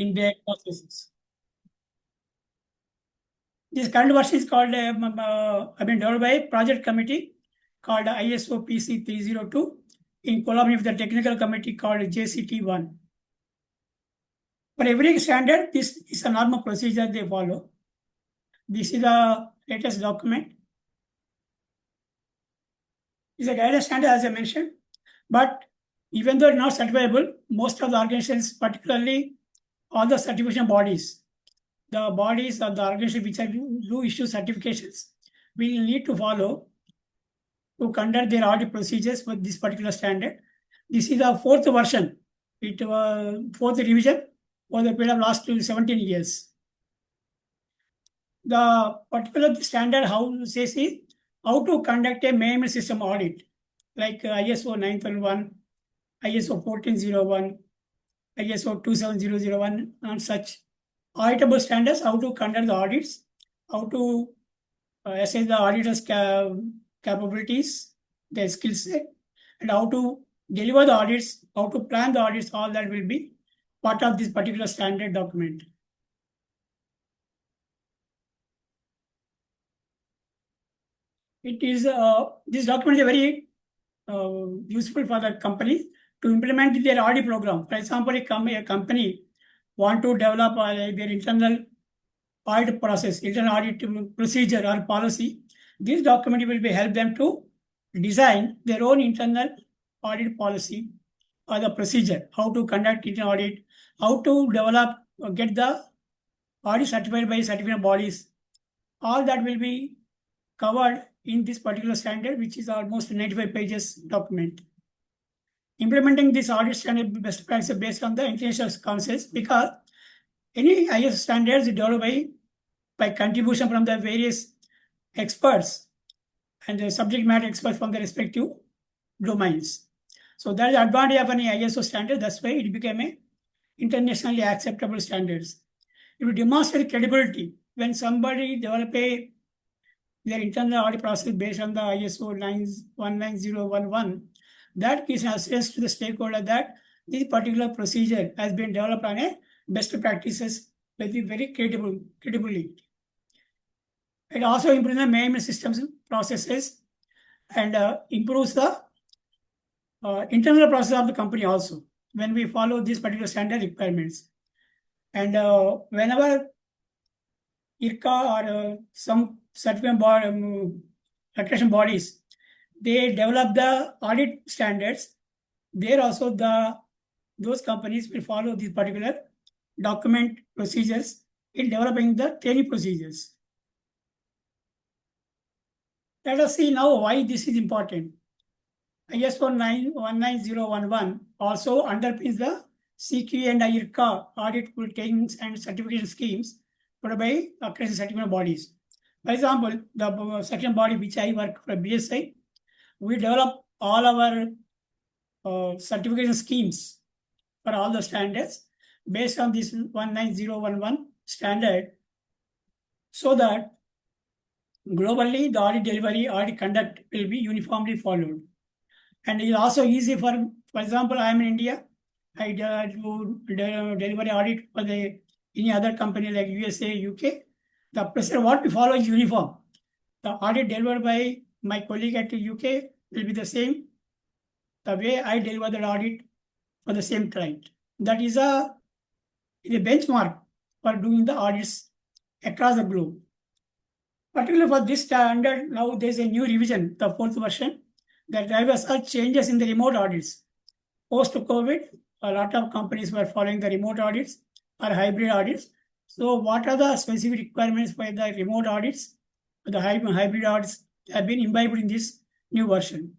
in their processes. This current version is called, developed by a project committee called ISO PC 302 in collaboration with the technical committee called JCT1. For every standard, this is a normal procedure they follow. This is the latest document. It's a guidance standard, as I mentioned, but even though not certifiable, most of the organizations, particularly all the certification bodies, the bodies of the organization which do issue certifications, will need to follow to conduct their audit procedures with this particular standard. This is the fourth version. It was fourth revision for the period of last 17 years. The particular standard how says is how to conduct a management system audit, like ISO 9001, ISO 1401, ISO 27001, and such auditable standards, how to conduct the audits, how to assess the auditor's capabilities, their skill set, and how to deliver the audits, how to plan the audits, all that will be part of this particular standard document. It is this document is very useful for the company to implement their audit program. For example, a company want to develop their internal audit process, internal audit procedure or policy. This document will be help them to design their own internal audit policy or the procedure, how to conduct internal audit, how to develop or get the audit certified by certificate bodies. All that will be covered in this particular standard, which is almost 95 pages document. Implementing this audit standard best practice based on the international councils, because any ISO standards is developed by contribution from the various experts and the subject matter experts from the respective domains. So that is the advantage of an ISO standard. That's why it became a internationally acceptable standards. It will demonstrate credibility when somebody develop their internal audit process based on the ISO 19011. That gives assurance to the stakeholder that this particular procedure has been developed on a best practices with very credibility. It also improves the management systems processes and improves the internal process of the company also when we follow these particular standard requirements. And whenever IRCA or some certification accreditation bodies, they develop the audit standards, there also those companies will follow these particular document procedures in developing the training procedures. Let us see now why this is important. ISO 19011 also underpins the CQA and IRCA audit trainings and certification schemes provided by accreditation certification bodies. For example, the section body which I work for BSI, we develop all our certification schemes for all the standards based on this 19011 standard, so that globally the audit delivery, audit conduct will be uniformly followed. And it is also easy for example, I am in India, I do delivery audit for any other company like USA, UK. The procedure what we follow is uniform. The audit delivered by my colleague at the UK will be the same. The way I deliver the audit for the same client. That is a benchmark for doing the audits across the globe. Particularly for this standard, now there is a new revision, the fourth version, that drivers are changes in the remote audits. Post-COVID, a lot of companies were following the remote audits or hybrid audits. So what are the specific requirements for the remote audits? The hybrid audits have been imbibed in this new version.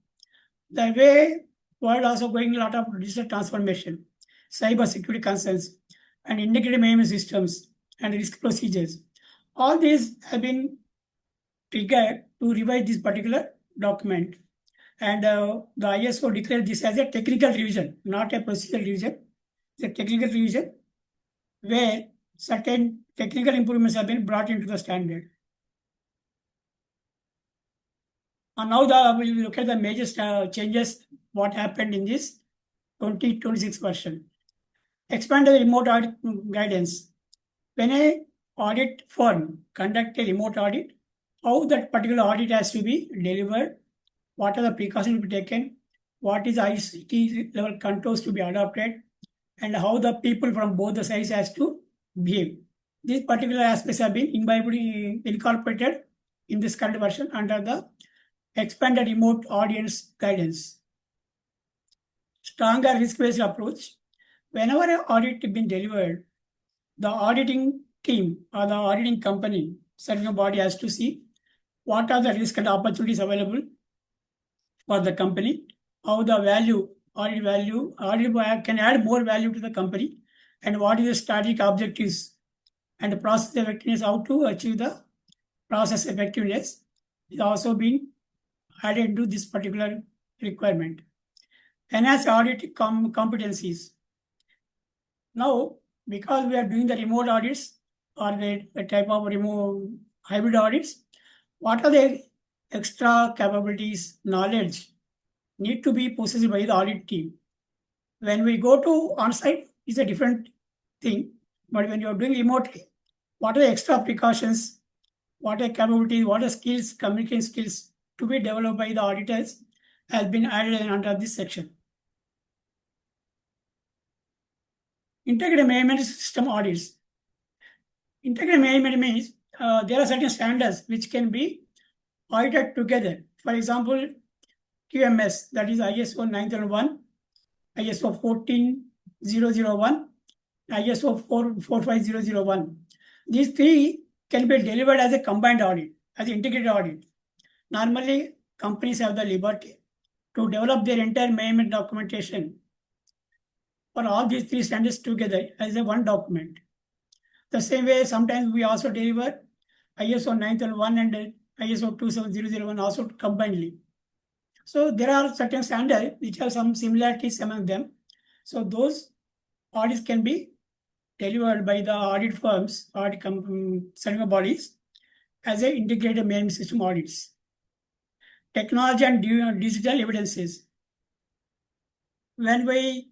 The way world also going a lot of digital transformation, cyber security concerns, and integrated management systems and risk procedures. All these have been triggered to revise this particular document. And the ISO declared this as a technical revision, not a procedural revision. It's a technical revision where certain technical improvements have been brought into the standard. And now we'll look at the major changes, what happened in this 2026 version. Expand the remote audit guidance. When a audit firm conduct a remote audit, how that particular audit has to be delivered, what are the precautions to be taken, what is ICT level controls to be adopted, and how the people from both the sides has to behave. These particular aspects have been incorporated in this current version under the expanded remote audience guidance. Stronger risk-based approach. Whenever an audit is being delivered, the auditing team or the auditing company, certain body has to see what are the risks and opportunities available for the company, how the audit can add more value to the company, and what is the strategic objectives and the process effectiveness, how to achieve the process effectiveness is also being added into this particular requirement. Enhance audit competencies. Now, because we are doing the remote audits or the type of remote hybrid audits, what are the extra capabilities, knowledge need to be possessed by the audit team? When we go to on-site, it's a different thing. But when you're doing remotely, what are the extra precautions, what are capabilities, what are skills, communication skills to be developed by the auditors has been added under this section. Integrated management system audits. Integrated management means there are certain standards which can be audited together. For example, QMS, that is ISO 9001, ISO 14001, ISO 45001. These three can be delivered as a combined audit, as an integrated audit. Normally, companies have the liberty to develop their entire management documentation for all these three standards together as a one document. The same way, sometimes we also deliver ISO 9001 and ISO 27001 also combinedly. So there are certain standards which have some similarities among them. So those audits can be delivered by the audit firms, certain bodies as a integrated management system audits. Technology and digital evidences. When we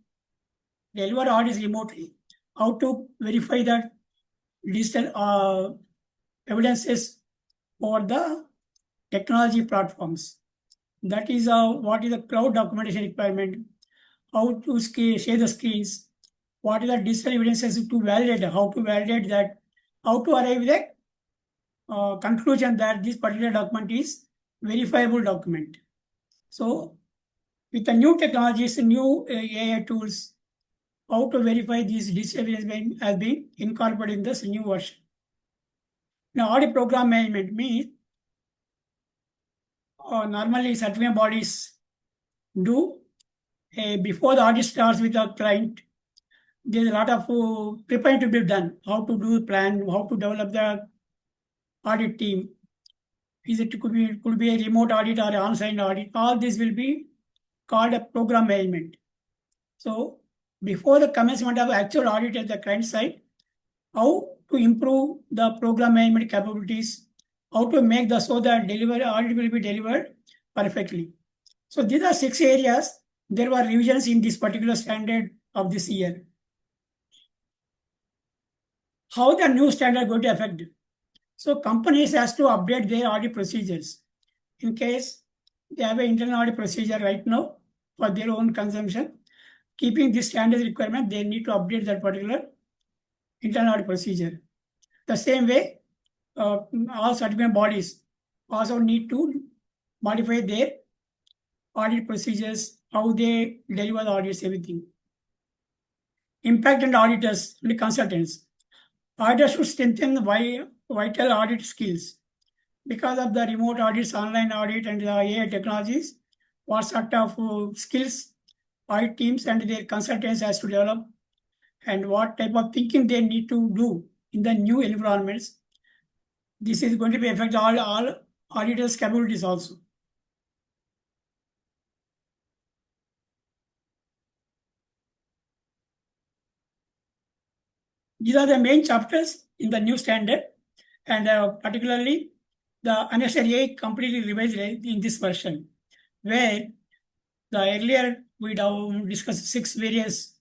deliver audits remotely, how to verify that digital evidences for the technology platforms. That is what is the cloud documentation requirement, how to share the screens, what is the digital evidences to validate, how to validate that, how to arrive at conclusion that this particular document is verifiable document. So with the new technologies, new AI tools, how to verify these digital evidence has been incorporated in this new version. Now, audit program management means normally certain bodies do before the audit starts with the client. There's a lot of preparing to be done. How to do the plan, how to develop the audit team. Could be a remote audit or an on-site audit. All this will be called a program management. So before the commencement of actual audit at the client side, how to improve the program management capabilities, how to make the so that audit will be delivered perfectly. So these are 6 areas. There were revisions in this particular standard of this year. How the new standard going to affect? So companies has to update their audit procedures. In case they have an internal audit procedure right now for their own consumption, keeping this standard requirement, they need to update that particular internal audit procedure. The same way, all certified bodies also need to modify their audit procedures, how they deliver the audits, everything. Impact and auditors and consultants. Auditors should strengthen vital audit skills. Because of the remote audits, online audit, and the AI technologies, what sort of skills audit teams and their consultants has to develop, and what type of thinking they need to do in the new environments. This is going to be affect all auditors' capabilities also. These are the main chapters in the new standard, and particularly the unnecessary AI completely revised in this version, where the earlier we discussed 6 various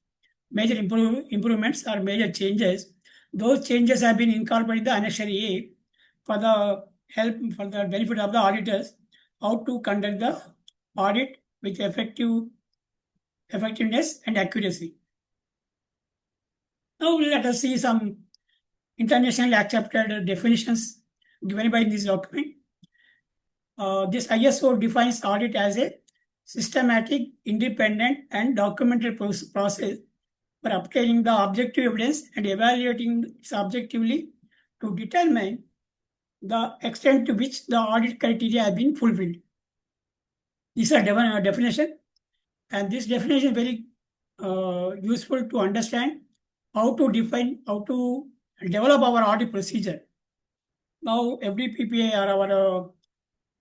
major improvements or major changes. Those changes have been incorporated in the Annexure A for the benefit of the auditors, how to conduct the audit with effectiveness and accuracy. Now let us see some internationally accepted definitions given by this document. This ISO defines audit as a systematic, independent, and documented process for obtaining the objective evidence and evaluating it objectively to determine the extent to which the audit criteria have been fulfilled. These are definition, and this definition is very useful to understand how to develop our audit procedure. Now, every PPA or our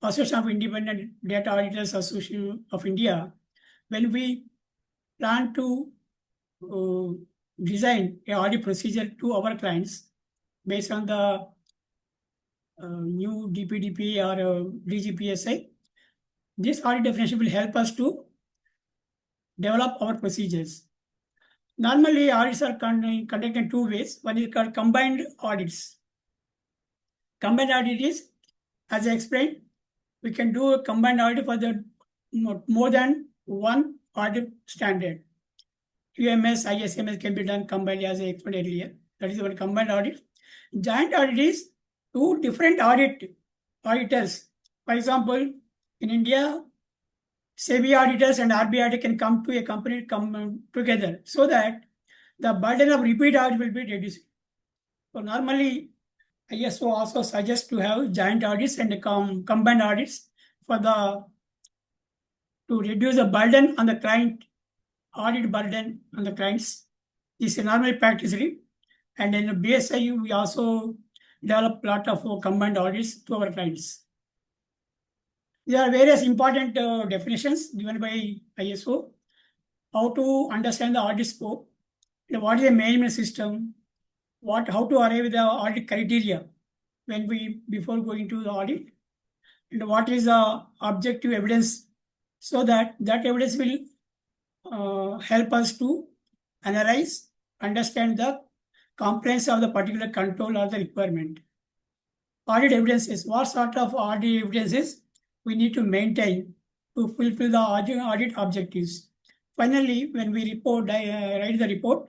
Association of Independent Data Auditors Association of India, when we plan to design a audit procedure to our clients based on the new DPDP or DGPSI, this audit definition will help us to develop our procedures. Normally, audits are conducted in two ways. One is called combined audits. Combined audit is, as I explained, we can do a combined audit for the more than one audit standard. QMS, ISMS can be done combined, as I explained earlier. That is one combined audit. Joint audit is two different auditors. For example, in India, SEBI auditors and RBI auditor can come to a company together so that the burden of repeat audit will be reduced. So normally, ISO also suggests to have joint audits and combined audits to reduce the burden on the client, audit burden on the clients. This is normally practiced. And in BSI, we also develop a lot of combined audits to our clients. There are various important definitions given by ISO. How to understand the audit scope, what is the management system, how to arrive at the audit criteria before going to the audit, and what is the objective evidence, so that evidence will help us to analyze, understand the compliance of the particular control or the requirement. Audit evidences, what sort of audit evidences we need to maintain to fulfill the audit objectives. Finally, when we write the report,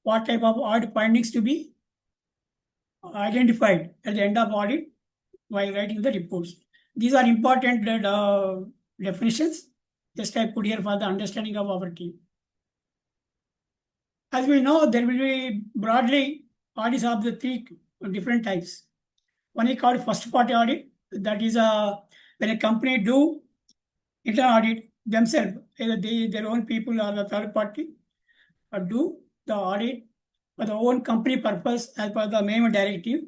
what type of audit findings to be identified at the end of audit while writing the reports. These are important definitions. Just I put here for the understanding of our team. As we know, there will be broadly audits of the three different types. One is called first party audit. That is when a company do internal audit themselves, either their own people or the third party, or do the audit for their own company purpose as per the minimum directive.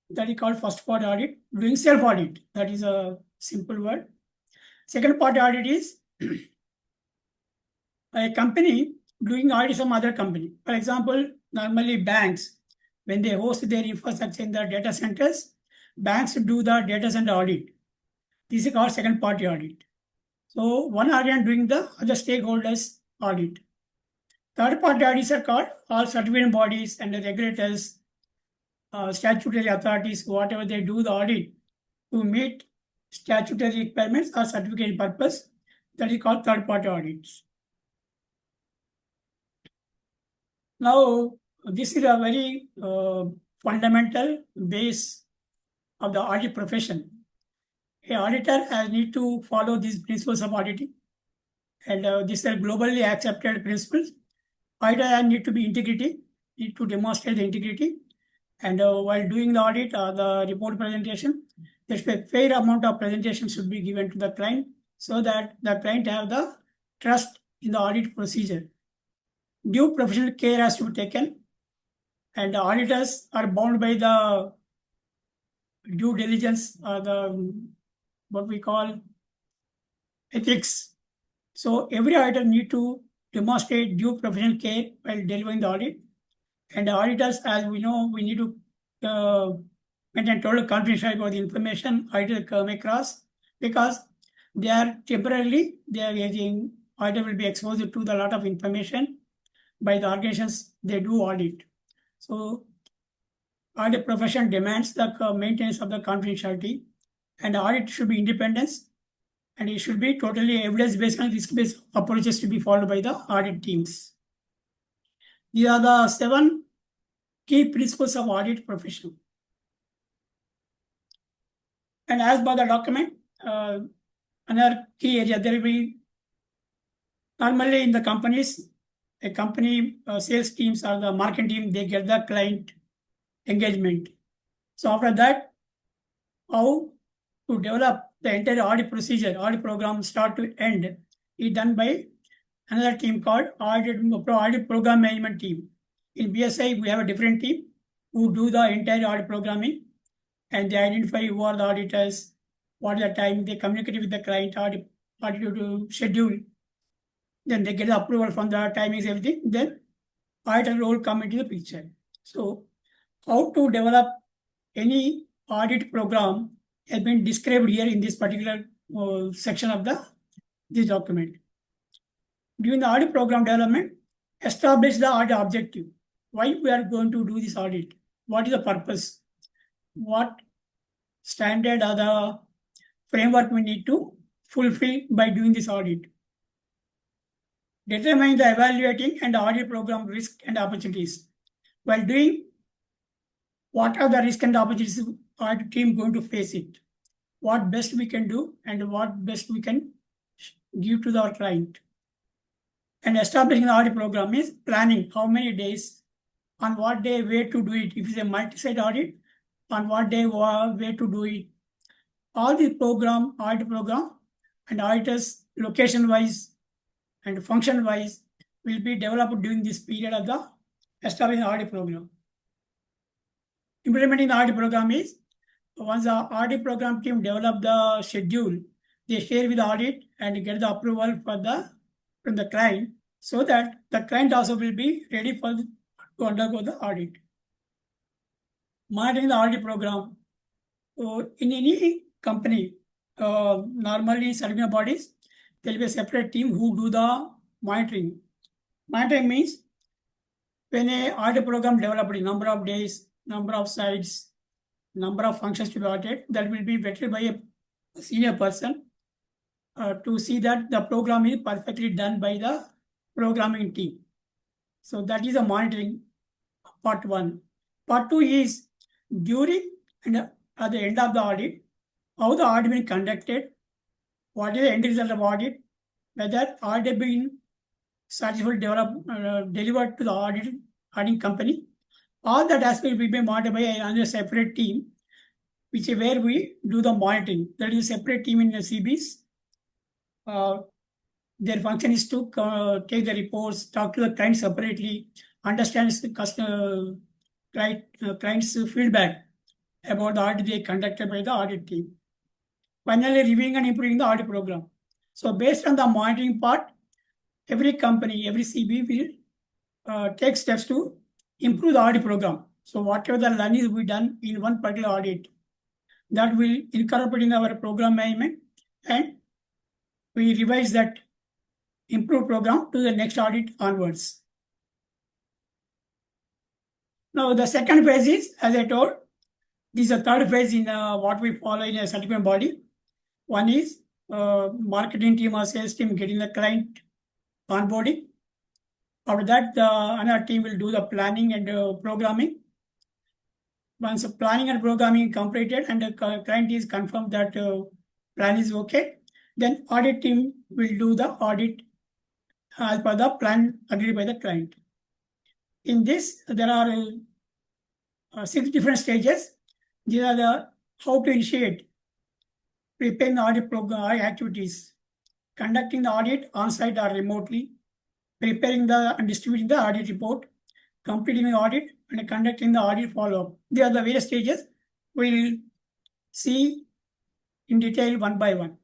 That is called first party audit. Doing self audit, that is a simple word. Second party audit is a company doing audit some other company. For example, normally banks, when they host their infrastructure in the data centers, banks do the data center audit. This is called second party audit. So one auditor doing the other stakeholders audit. Third party audits are called all certifying bodies and the regulators, statutory authorities, whatever they do the audit to meet statutory requirements or certificate purpose. That is called third party audits. Now, this is a very fundamental base of the audit profession. An auditor has need to follow these principles of auditing, and these are globally accepted principles. Auditor need to be integrity, need to demonstrate the integrity, and while doing the audit or the report presentation, there's a fair amount of presentation should be given to the client so that the client have the trust in the audit procedure. Due professional care has to be taken, and the auditors are bound by the due diligence or the what we call ethics. So every auditor need to demonstrate due professional care while delivering the audit. And the auditors, as we know, we need to maintain total confidentiality about the information auditor come across, because they are temporarily, auditor will be exposed to a lot of information by the organizations they do audit. So audit profession demands the maintenance of the confidentiality, and audit should be independence, and it should be totally evidence-based and risk-based approaches to be followed by the audit teams. These are the 7 key principles of audit profession. And as per the document, another key area, there will be normally in the companies, a company sales teams or the marketing team, they get the client engagement. So after that, how to develop the entire audit procedure, audit program start to end is done by another team called audit program management team. In BSI, we have a different team who do the entire audit programming, and they identify who are the auditors, what is the time, they communicate with the client, audit schedule, then they get the approval from the timings, everything, then auditor role come into the picture. So how to develop any audit program has been described here in this particular section of this document. During the audit program development, establish the audit objective. Why we are going to do this audit? What is the purpose? What standard or the framework we need to fulfill by doing this audit? Determine the evaluating and audit program risk and opportunities. While doing, what are the risk and opportunities audit team going to face it? What best we can do and what best we can give to our client. And establishing the audit program is planning how many days, on what day, where to do it. If it's a multi-site audit, on what day, where to do it. All the audit program and auditors location-wise and function-wise will be developed during this period of the establishing the audit program. Implementing the audit program is, once the audit program team develop the schedule, they share with the audit and get the approval from the client, so that the client also will be ready to undergo the audit. Monitoring the audit program. So in any company, normally certification bodies, there will be a separate team who do the monitoring. Monitoring means when a audit program developed in number of days, number of sites, number of functions to be audited, that will be vetted by a senior person to see that the program is perfectly done by the programming team. So that is a monitoring part 1. Part 2 is during and at the end of the audit, how the audit been conducted, what is the end result of audit, whether audit been successfully delivered to the auditing company. All that aspect will be monitored by another separate team, which is where we do the monitoring. That is a separate team in the CBs. Their function is to take the reports, talk to the client separately, understand the customer client's feedback about the audit they conducted by the audit team. Finally, reviewing and improving the audit program. So based on the monitoring part, every company, every CB will take steps to improve the audit program. So whatever the learning will be done in one particular audit, that will incorporate in our program management, and we revise that improved program to the next audit onwards. Now the second phase is, as I told, this is the third phase in what we follow in a certification body. One is marketing team or sales team getting the client onboarding. After that, another team will do the planning and programming. Once the planning and programming is completed and the client is confirmed that plan is okay, then audit team will do the audit as per the plan agreed by the client. In this, there are 6 different stages. These are the how to initiate, preparing the audit program activities, conducting the audit on-site or remotely, preparing and distributing the audit report, completing the audit, and conducting the audit follow-up. These are the various stages. We'll see in detail one by one.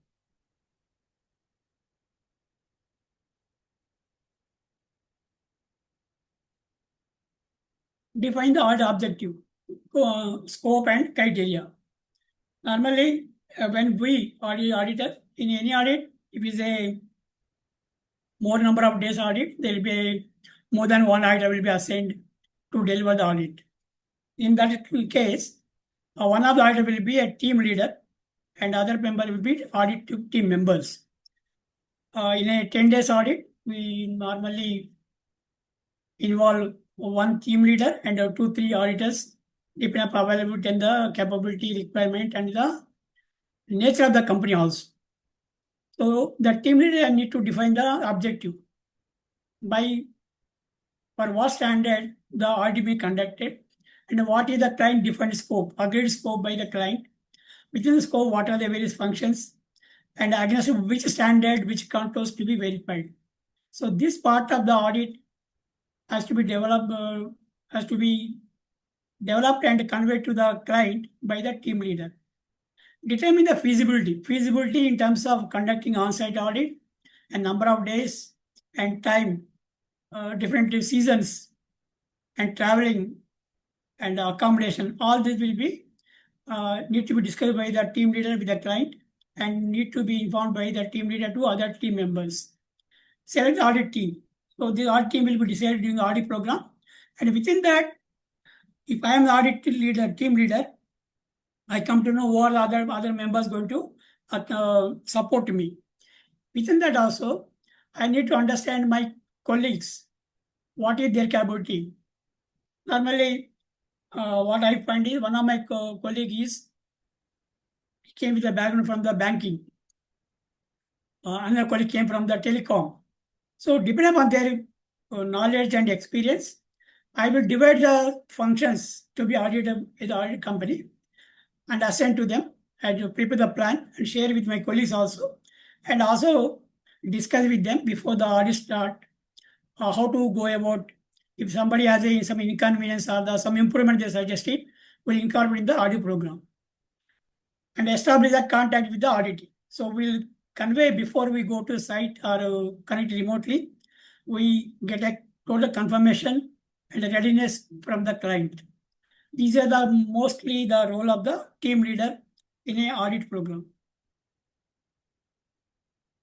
Define the audit objective, scope and criteria. Normally, when we auditor in any audit, if it's a more number of days audit, there will be more than one auditor will be assigned to deliver the audit. In that case, one of the auditor will be a team leader and other member will be audit team members. In a 10 days audit, we normally involve one team leader and 2-3 auditors, depending upon availability and the capability requirement and the nature of the company also. So the team leader need to define the objective by for what standard the audit be conducted and what is the client defined scope, agreed scope by the client. Within the scope, what are the various functions and against which standard, which controls to be verified. So this part of the audit has to be developed and conveyed to the client by the team leader. Determine the feasibility in terms of conducting on-site audit and number of days and time, different seasons and traveling and accommodation. All this will be need to be discussed by the team leader with the client and need to be informed by the team leader to other team members. Select the audit team. So the audit team will be decided during the audit program. And within that, if I am the audit leader, team leader, I come to know what other members going to support me. Within that also, I need to understand my colleagues, what is their capability. Normally, what I find is one of my colleagues came with a background from the banking. Another colleague came from the telecom. So depending upon their knowledge and experience, I will divide the functions to be audited in the audit company and assign to them and prepare the plan and share with my colleagues also. And also discuss with them before the audit start how to go about. If somebody has some inconvenience or some improvement they suggested, we'll incorporate in the audit program and establish a contact with the auditing. So we'll convey before we go to site or connect remotely. We get a total confirmation and readiness from the client. These are mostly the role of the team leader in an audit program.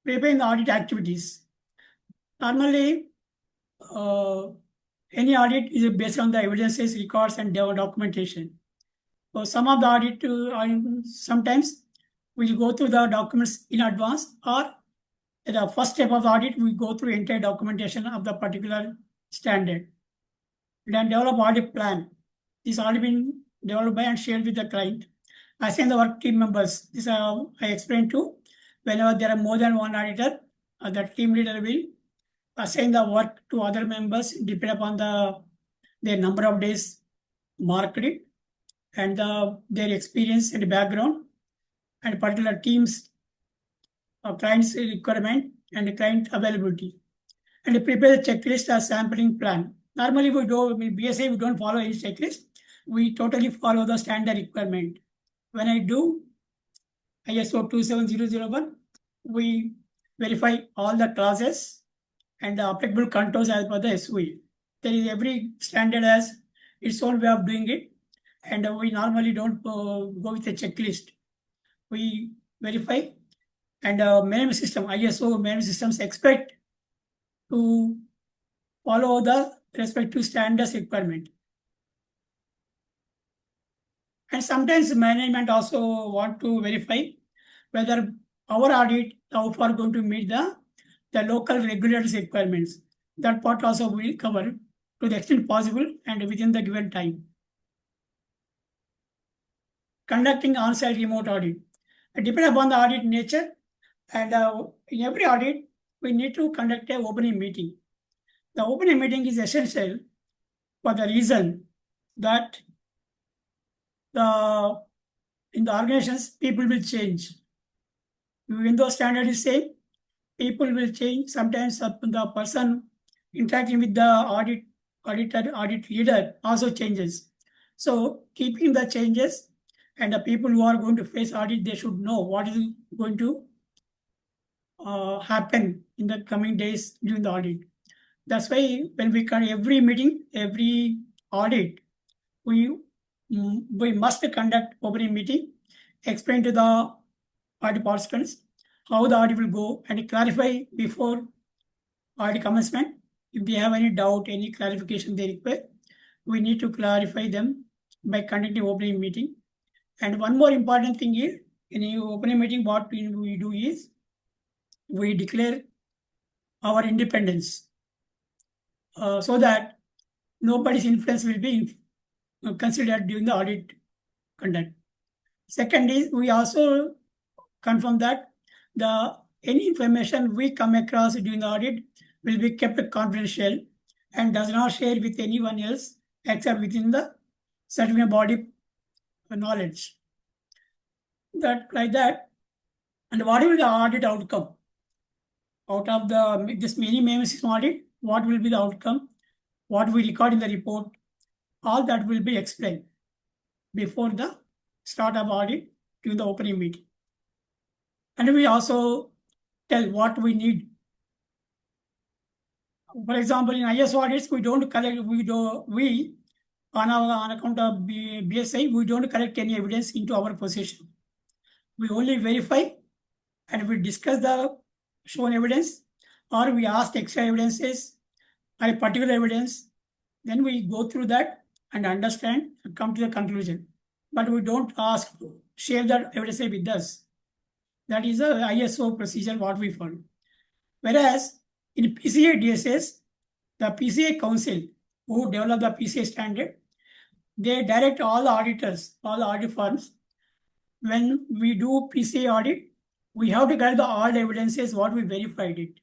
Preparing the audit activities. Normally, any audit is based on the evidences, records, and documentation. So some of the audit, sometimes we'll go through the documents in advance, or at the first step of the audit, we go through entire documentation of the particular standard. Then develop audit plan. This already been developed by and shared with the client. Assign the work team members. This I explained to. Whenever there are more than one auditor, the team leader will assign the work to other members depending upon their number of days marked and their experience and background and particular teams, client's requirement and client availability. And prepare the checklist or sampling plan. Normally, BSI, we don't follow any checklist. We totally follow the standard requirement. When I do ISO 27001, we verify all the clauses and the applicable controls as per the SOE. There is every standard has its own way of doing it, and we normally don't go with a checklist. We verify, and management system, ISO management systems expect to follow the respective standards requirement. And sometimes management also want to verify whether our audit how far going to meet the local regulators requirements. That part also we will cover to the extent possible and within the given time. Conducting on-site remote audit. Depending upon the audit nature, and in every audit, we need to conduct an opening meeting. The opening meeting is essential for the reason that in the organizations, people will change. Even though standard is same, people will change. Sometimes the person interacting with the audit leader also changes. So keeping the changes and the people who are going to face audit, they should know what is going to happen in the coming days during the audit. That's why when we conduct every meeting, every audit, we must conduct opening meeting, explain to the audit participants how the audit will go and clarify before audit commencement If they have any doubt, any clarification they require, we need to clarify them by conducting opening meeting. And one more important thing is, in a opening meeting, what we do is, we declare our independence so that nobody's influence will be considered during the audit conduct. Second is, we also confirm that the any information we come across during the audit will be kept confidential and does not share with anyone else except within the certified body knowledge. That like that. And what will be the audit outcome? Out of this many membership audit, what will be the outcome? What we record in the report, all that will be explained before the start of audit during the opening meeting. And we also tell what we need. For example, in ISO audits, we don't collect, we on account of BSI, we don't collect any evidence into our possession. We only verify and we discuss the shown evidence, or we ask extra evidences or a particular evidence. Then we go through that and understand and come to the conclusion. But we don't ask to share that evidence with us. That is a ISO procedure what we follow. Whereas in PCA DSS, the PCA Council who develop the PCA standard, they direct all the auditors, all the audit firms. When we do PCA audit, we have to get all the evidences what we verified it.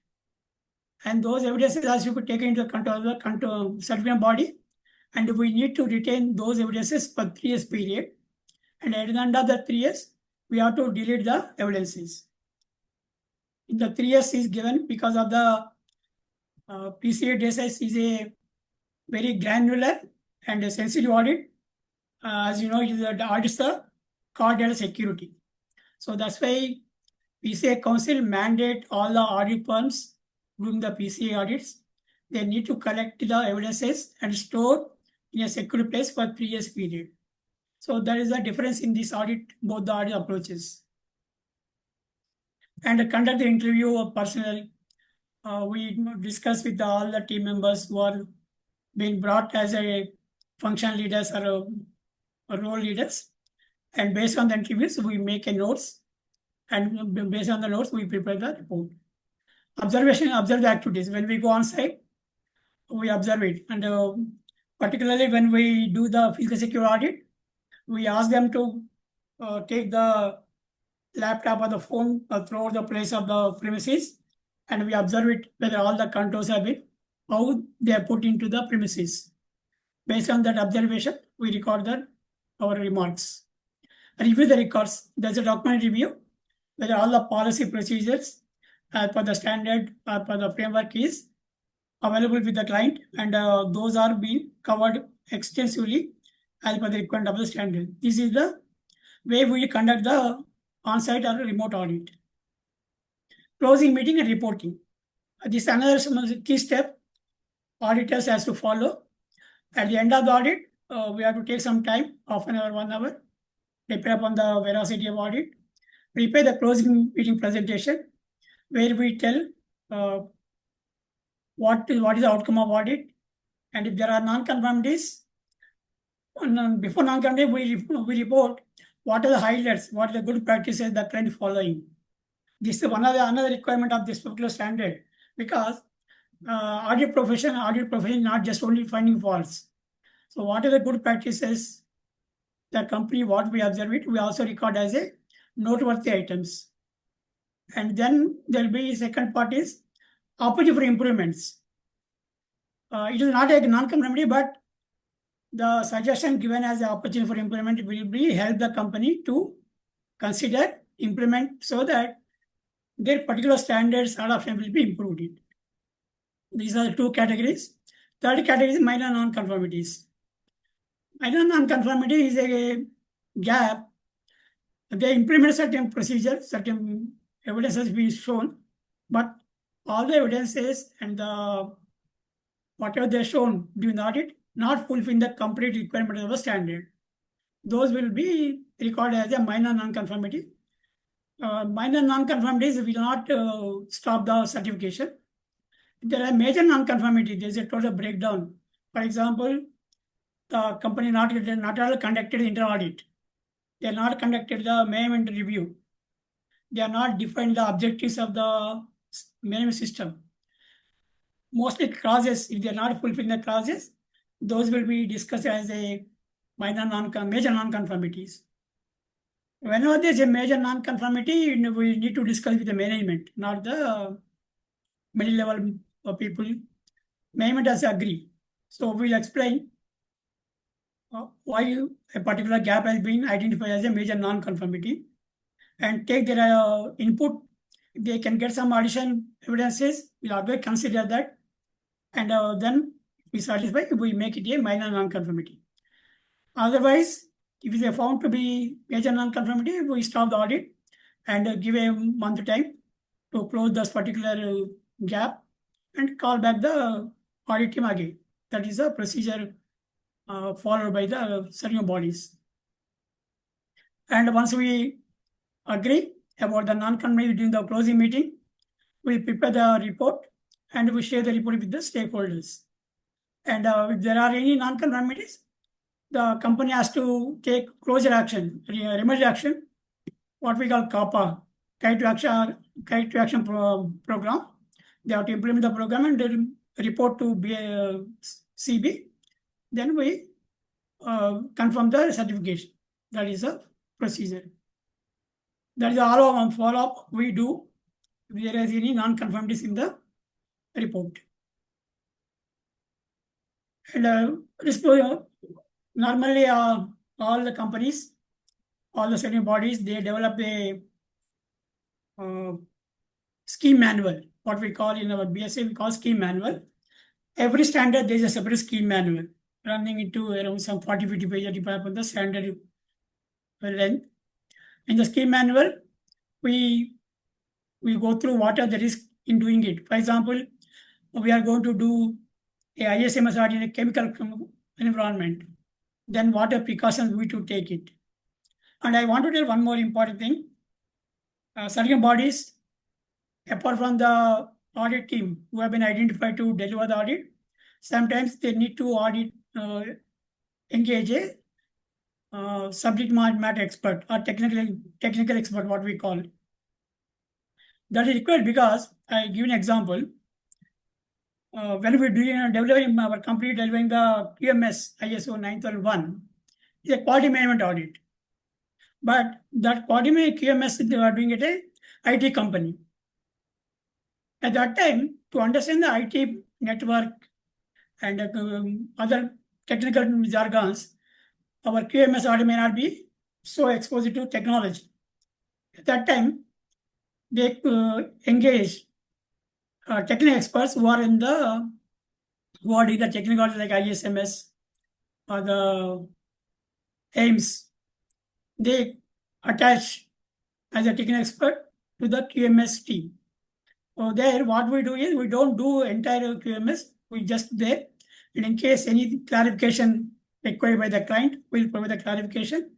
And those evidences has to be taken into account of the certified body. And we need to retain those evidences for 3 years period. And at the end of the 3 years, we have to delete the evidences. In the 3 years is given because of the PCA DSS is a very granular and a sensitive audit. As you know, the audits the card data security. So that's why PCA Council mandate all the audit firms doing the PCA audits. They need to collect the evidences and store in a secure place for 3 years period. So there is a difference in this audit, both the audit approaches. And conduct the interview of personnel. We discuss with all the team members who are being brought as a function leaders or role leaders. And based on the interviews, we make a notes. And based on the notes, we prepare the report. Observe the activities. When we go on site, we observe it. And particularly when we do the physical security audit, we ask them to take the laptop or the phone throughout the place of the premises, and we observe it whether all the controls have been, how they are put into the premises. Based on that observation, we record our remarks. Review the records. There's a document review whether all the policy procedures as per the standard or per the framework is available with the client, and those are being covered extensively as per the requirement of the standard. This is the way we conduct the on-site or remote audit. Closing meeting and reporting. This is another key step auditors has to follow. At the end of the audit, we have to take some time, half an hour, 1 hour, prepare upon the veracity of audit, prepare the closing meeting presentation, where we tell what is the outcome of audit, and if there are non-conformities, before non-conformity, we report what are the highlights, what are the good practices that client following. This is another requirement of this particular standard, because audit profession is not just only finding faults. So what are the good practices, the company, what we observe it, we also record as a noteworthy items. And then there will be second part is opportunity for improvements. It is not a non-conformity, but the suggestion given as an opportunity for improvement will be help the company to consider, implement, so that their particular standards adoption will be improved. These are the 2 categories. Third category is minor non-conformities. Minor non-conformity is a gap. They implement certain procedures, certain evidence has been shown, but all the evidences and whatever they shown during the audit not fulfilling the complete requirement of the standard. Those will be recorded as a minor non-conformity. Minor non-conformities will not stop the certification. There are major non-conformity. There is a total breakdown. For example, the company not all conducted internal audit. They are not conducted the management review. They are not defined the objectives of the management system. Mostly clauses, if they are not fulfilling the clauses, those will be discussed as a major non-conformities. Whenever there is a major non-conformity, we need to discuss with the management, not the middle level people. Management has to agree. So we'll explain why a particular gap has been identified as a major non-conformity and take their input. If they can get some additional evidences, we'll always consider that. And then we satisfy, we make it a minor non-conformity. Otherwise, if it is found to be major non-conformity, we stop the audit and give a month time to close this particular gap and call back the audit team again. That is a procedure followed by the certain bodies. And once we agree about the non-conformity during the closing meeting, we prepare the report and we share the report with the stakeholders. And if there are any non-conformities, the company has to take closure action, remedial action, what we call CAPA, Kite to Action program. They have to implement the program and then report to CB. Then we confirm the certification. That is a procedure. That is all of follow-up we do if there is any non-conformities in the report. And normally all the companies, all the certain bodies, they develop a scheme manual, what we call in our BSA, we call scheme manual. Every standard, there is a separate scheme manual running into around some 40-50 pages depending upon the standard length. In the scheme manual, we go through what are the risks in doing it. For example, we are going to do a ISMS audit in a chemical environment. Then what are precautions we to take it. And I want to tell one more important thing. Certain bodies, apart from the audit team who have been identified to deliver the audit, sometimes they need to audit, engage a subject matter expert or technical expert, what we call. That is required because I give an example. When we're doing developing our company delivering the QMS ISO 9001, is a quality management audit. But that quality QMS they are doing it a IT company. At that time, to understand the IT network and other technical jargons, our QMS audit may not be so exposed to technology. At that time, they engage technical experts who are doing the technical audit like ISMS or the AIMS. They attach as a technical expert to the QMS team. So there, what we do is we don't do entire QMS. We just there, and in case any clarification required by the client, we'll provide the clarification,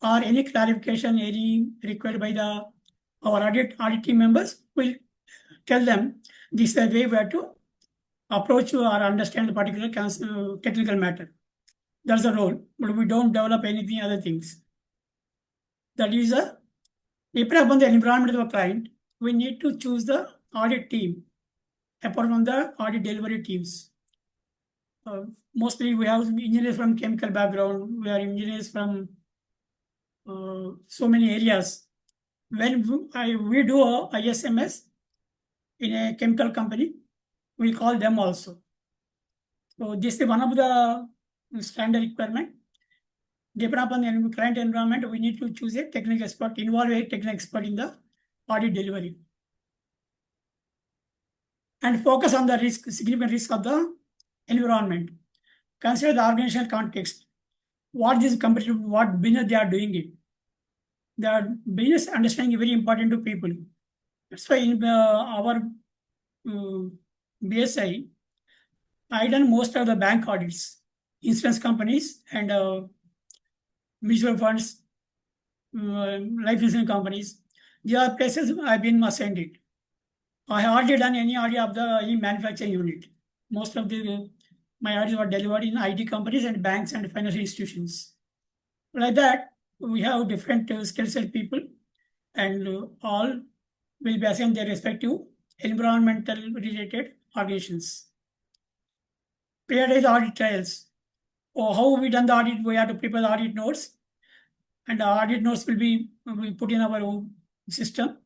or any clarification required by our audit team members, we'll tell them this is the way we have to approach or understand the particular technical matter. That's the role, but we don't develop anything other things. That is depending upon the environment of the client, we need to choose the audit team apart from the audit delivery teams. Mostly we have engineers from chemical background, we are engineers from so many areas. When we do a ISMS in a chemical company, we call them also. So this is one of the standard requirement. Depending upon the client environment, we need to choose a technical expert, involve a technical expert in the audit delivery. And focus on the significant risk of the environment. Consider the organizational context. What this company, what business they are doing it. The business understanding is very important to people. That's why in our BSI, I done most of the bank audits, insurance companies and mutual funds, life insurance companies. There are places I've been assigned it. I hardly done any audit of the any manufacturing unit. Most of the my audits were delivered in IT companies and banks and financial institutions. Like that, we have different skill set people, and all will be assigned their respective environmental related organizations. Periodize audit trials. Or how we done the audit, we have to prepare the audit notes, and the audit notes will be we put in our own system.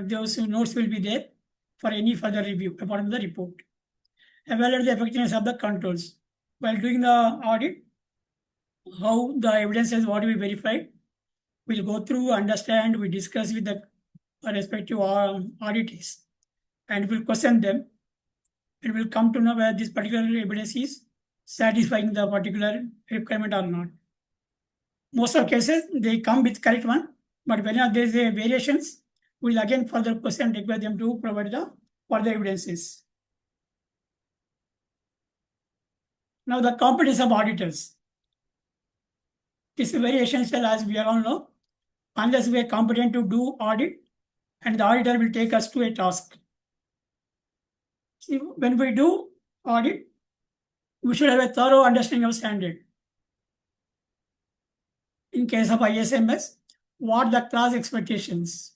Those notes will be there for any further review apart from the report. Evaluate the effectiveness of the controls. While doing the audit, how the evidence is what we verified, we'll go through, understand, we discuss with the respective auditors, and we'll question them, and we'll come to know whether this particular evidence is satisfying the particular requirement or not. Most of cases, they come with correct one, but whenever there is a variations, we'll again further question and require them to provide the further evidences. Now the competence of auditors. This is very essential, as we all know. Unless we are competent to do audit, and the auditor will take us to a task. See, when we do audit, we should have a thorough understanding of standard. In case of ISMS, what the class expectations,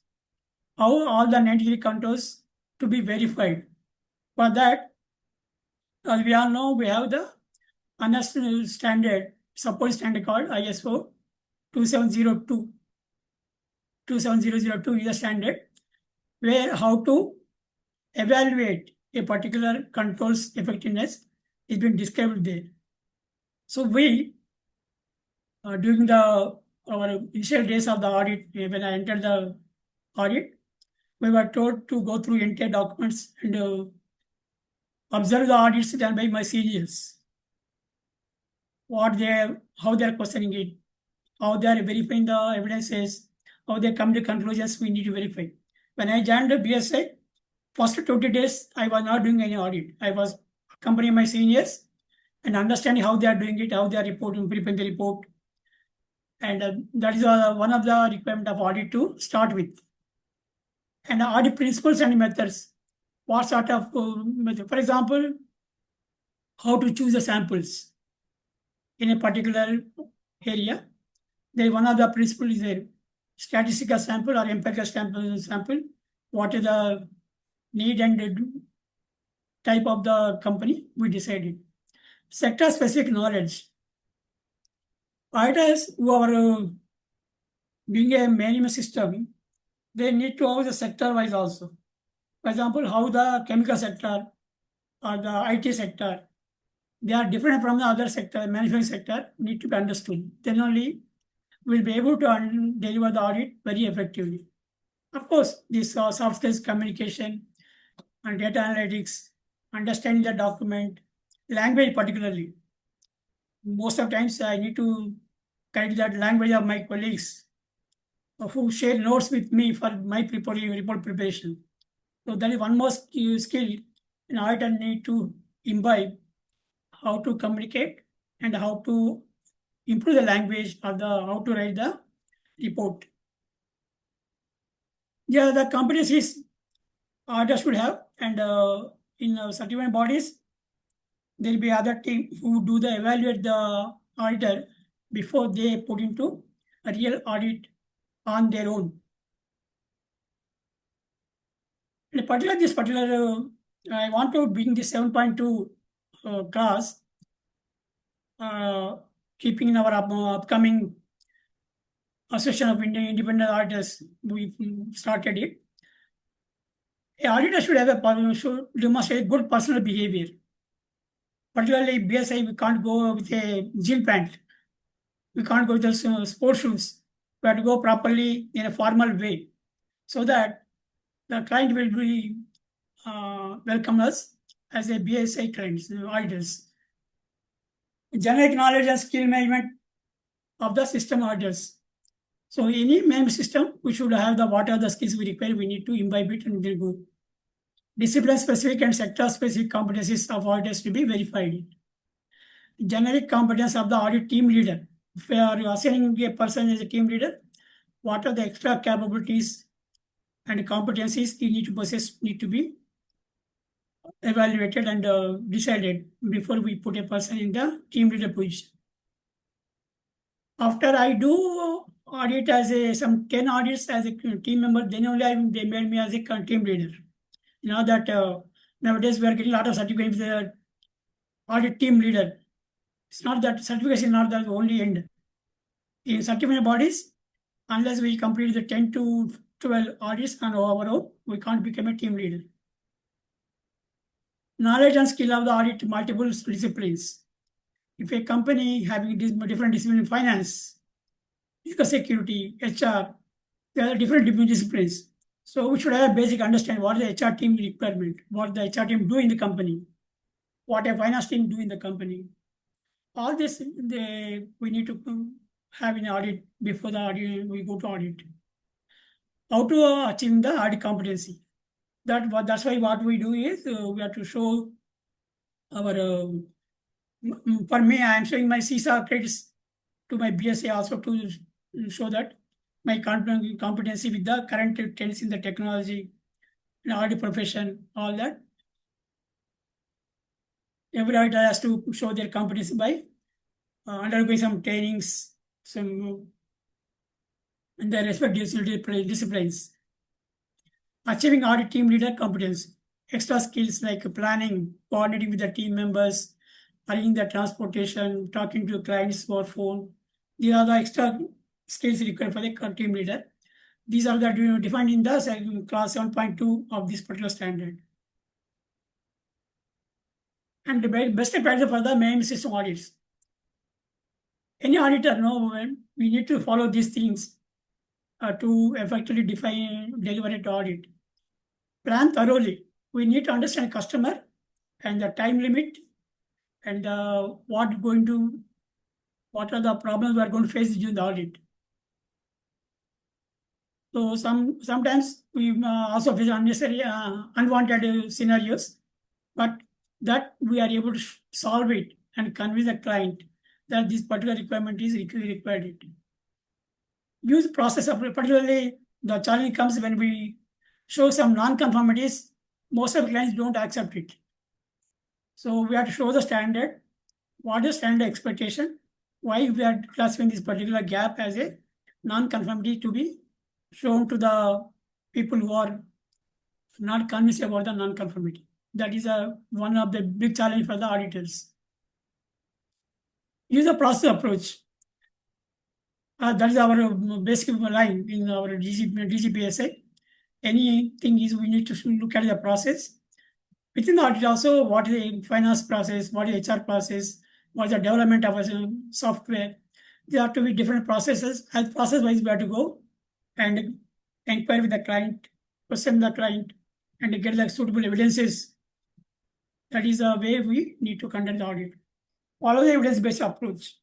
how all the 93 controls to be verified. For that, as we all know, we have the national standard, support standard called ISO 2702. 27002 is a standard where how to evaluate a particular control's effectiveness is been described there. So we, during our initial days of the audit, when I entered the audit, we were told to go through entire documents and observe the audits done by my seniors. How they are questioning it, how they are verifying the evidences, how they come to conclusions we need to verify. When I joined the BSI, first 20 days, I was not doing any audit. I was accompanying my seniors and understanding how they are doing it, how they are reporting, preparing the report. And that is one of the requirements of audit to start with. And audit principles and methods. What sort of method? For example, how to choose the samples in a particular area. There one of the principles is a statistical sample or empirical sample. What is the need and type of the company we decided. Sector specific knowledge. Auditors who are doing a management system, they need to have the sector wise also. For example, how the chemical sector or the IT sector, they are different from the other sector, manufacturing sector, need to be understood. Then only we'll be able to deliver the audit very effectively. Of course, this soft skills, communication, and data analytics, understanding the document, language particularly. Most of times I need to correct that language of my colleagues who share notes with me for my report preparation. So that is one more skill an auditor need to imbibe, how to communicate and how to improve the language or how to write the report. Yeah, the companies is auditors should have, and in certified bodies, there will be other team who do the evaluate the auditor before they put into a real audit on their own. In particular, this particular, I want to bring this 7.2 class, keeping in our upcoming Association of Indian Independent Auditors, we started it. An auditor should have should demonstrate good personal behavior. Particularly BSI, we can't go with a jean pant. We can't go with the sports shoes. We have to go properly in a formal way, so that the client will be welcome us as a BSI clients, auditors. Generic knowledge and skill management of the system auditors. So any management system, we should have what are the skills we require. We need to imbibe it and then go. Discipline specific and sector specific competencies of auditors to be verified. Generic competence of the audit team leader. If you are assigning a person as a team leader, what are the extra capabilities and competencies he need to possess need to be evaluated and decided before we put a person in the team leader position. After I do audit as a some 10 audits as a team member, then only they made me as a team leader. You know that nowadays we are getting a lot of certificates with the audit team leader. It's not that certification is not the only end. In certification bodies, unless we complete the 10 to 12 audits on our own, we can't become a team leader. Knowledge and skill of the audit multiple disciplines. If a company having different disciplines in finance, physical security, HR, there are different disciplines. So we should have a basic understanding what the HR team requirement, what the HR team do in the company, what a finance team do in the company. All this we need to have in audit before the audit we go to audit. How to achieve the audit competency? That's why what we do is we have to show our. For me, I am showing my CISA credits to my BSA also to show that my competency with the current trends in the technology, in audit profession, all that. Every auditor has to show their competency by undergoing some trainings, some in their respective disciplines. Achieving audit team leader competence. Extra skills like planning, coordinating with the team members, arranging the transportation, talking to clients over phone. These are the extra skills required for the team leader. These are the defined in the class 7.2 of this particular standard. And the best practice for the main system audits. Any auditor know we need to follow these things to effectively deliver an audit. Plan thoroughly. We need to understand customer and the time limit and what are the problems we are going to face during the audit. So sometimes we also face unnecessary unwanted scenarios, but that we are able to solve it and convince the client that this particular requirement is required. Use process of particularly the challenge comes when we show some non-conformities. Most of the clients don't accept it. So we have to show the standard. What is standard expectation? Why we are classifying this particular gap as a non-conformity to be shown to the people who are not convinced about the non-conformity. That is one of the big challenge for the auditors. Use a process approach. That is our basic line in our DGPSA. Anything is we need to look at the process. Within the audit also, what is the finance process, what is HR process, what is the development of a software. There have to be different processes. As process-wise, we have to go and inquire with the client, question the client, and get the suitable evidences. That is the way we need to conduct the audit. Follow the evidence-based approach.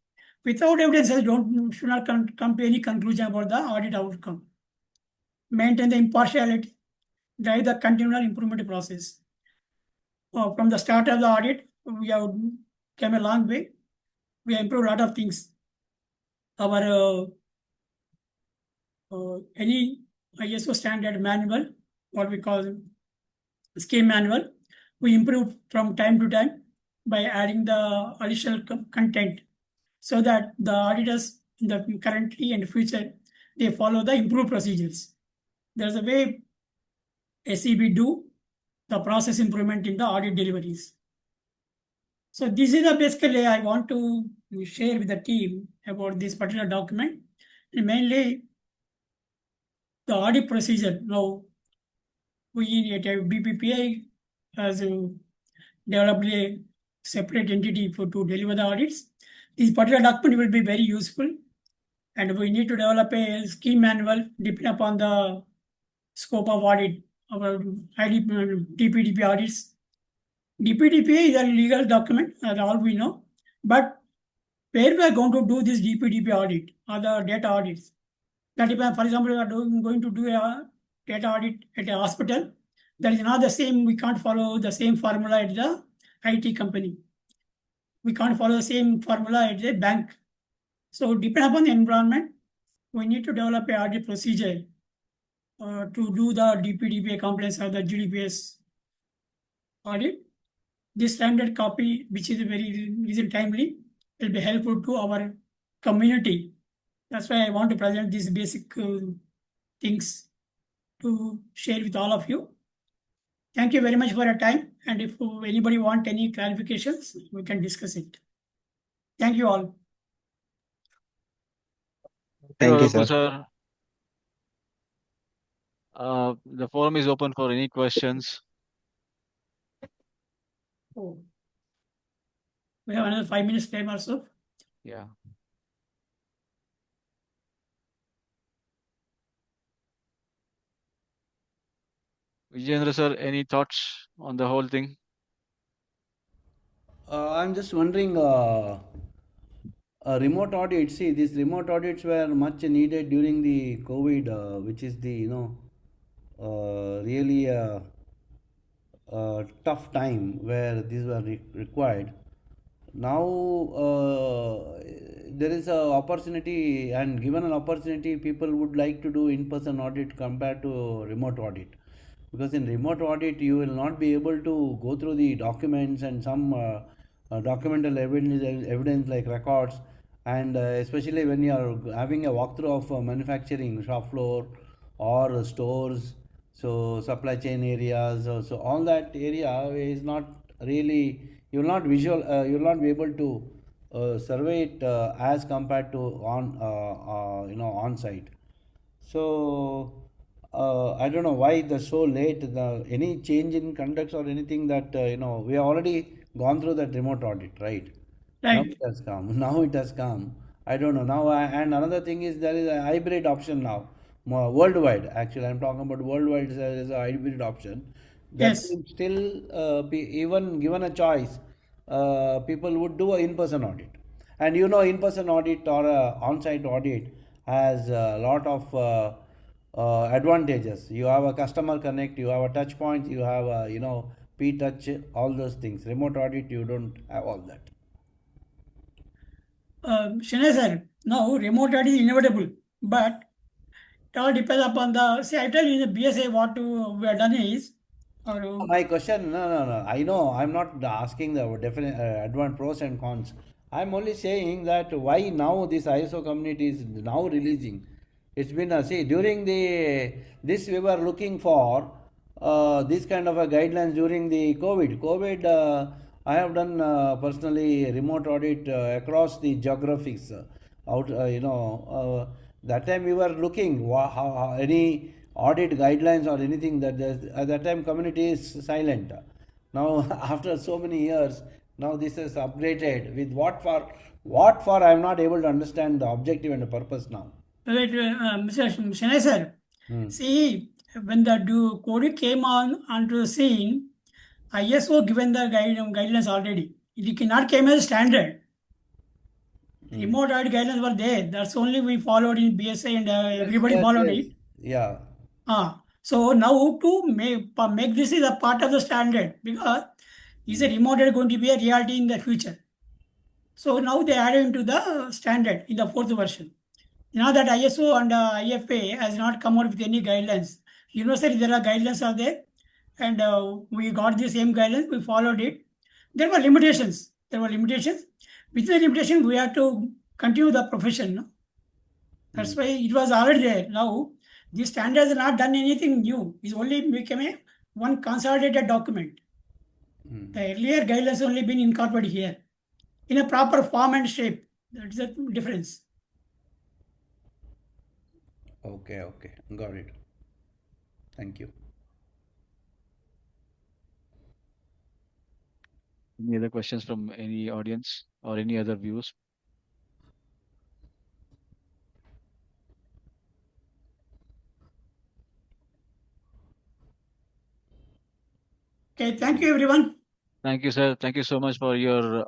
Without evidence, should not come to any conclusion about the audit outcome. Maintain the impartiality, drive the continual improvement process. From the start of the audit, we have come a long way. We have improved a lot of things. Our any ISO standard manual, what we call scheme manual, we improve from time to time by adding the additional content so that the auditors in the currently and future, they follow the improved procedures. There's a way SEB do the process improvement in the audit deliveries. So this is basically I want to share with the team about this particular document. And mainly the audit procedure. Now we at BPPI has developed a separate entity to deliver the audits. This particular document will be very useful, and we need to develop a scheme manual depending upon the scope of audit. Our DPDP audits. DPDP is a legal document, as all we know, but where we are going to do this DPDP audit or the data audits. That if, for example, we are going to do a data audit at a hospital, that is not the same. We can't follow the same formula at the IT company. We can't follow the same formula at the bank. So depending upon the environment, we need to develop a audit procedure to do the DPDPA compliance or the GDPS audit. This standard copy, which is very reason timely, will be helpful to our community. That's why I want to present these basic things to share with all of you. Thank you very much for your time. And if anybody want any clarifications, we can discuss it. Thank you all. Thank you, Adepu sir. sir. The forum is open for any questions. Oh. We have another 5 minutes time also. Yeah. Vijayendra sir, any thoughts on the whole thing? I'm just wondering, remote audits. See, these remote audits were much needed during the COVID, which is the really tough time where these were required. Now there is a opportunity, and given an opportunity, people would like to do in-person audit compared to remote audit, because in remote audit you will not be able to go through the documents and some documental evidence like records, and especially when you are having a walkthrough of manufacturing shop floor or stores, so supply chain areas, so all that area is not really, you will not you will not be able to survey it as compared to on site. So I don't know why the so late. Any change in conducts or anything that we have already gone through that remote audit, right? Now Right. it has come. Now it has come. I don't know now. And another thing is there is a hybrid option now, more worldwide. Actually, I'm talking about worldwide. There is a hybrid option. That Yes. means still, even given a choice, people would do a in-person audit. And in-person audit or a on-site audit has a lot of advantages. You have a customer connect, you have a touch point, you have a p-touch, all those things. Remote audit, you don't have all that. Shinai sir, now remote audit is inevitable, but it all depends upon the. See, I tell you in the BSA what we have done is, or My question, no, no, no. I know I'm not asking the definite advanced pros and cons. I'm only saying that why now this ISO community is now releasing. It's been see during the this we were looking for this kind of a guidelines during the COVID. COVID, I have done personally remote audit across the geographies out. That time we were looking how any audit guidelines or anything that at that time community is silent. Now after so many years, now this is updated with what for I am not able to understand the objective and the purpose now. wait, Mr. Shinai sir, Hmm. see, when the COVID came onto the scene, ISO given the guidelines already. It cannot came as standard. Hmm. Remote audit guidelines were there. That's only we followed in BSA and Yes, everybody yes, followed yes. it. Yeah. So now to make this is a part of the standard, because is a remote audit going to be a reality in the future. So now they added into the standard in the fourth version. Now that ISO and IFA has not come out with any guidelines. Universally, there are guidelines are there, and we got the same guidelines. We followed it. There were limitations. There were limitations. With the limitation, we have to continue the profession. No? Hmm. That's why it was already there. Now, this standard has not done anything new. It's only become a one consolidated document. Hmm. The earlier guidelines only been incorporated here in a proper form and shape. That is the difference. Okay, okay, got it. Thank you. Any other questions from any audience or any other views? Okay, thank you everyone. Thank you, sir. Thank you so much for your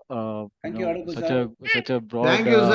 Thank you, Adepu such sir. a broad Thank you, sir.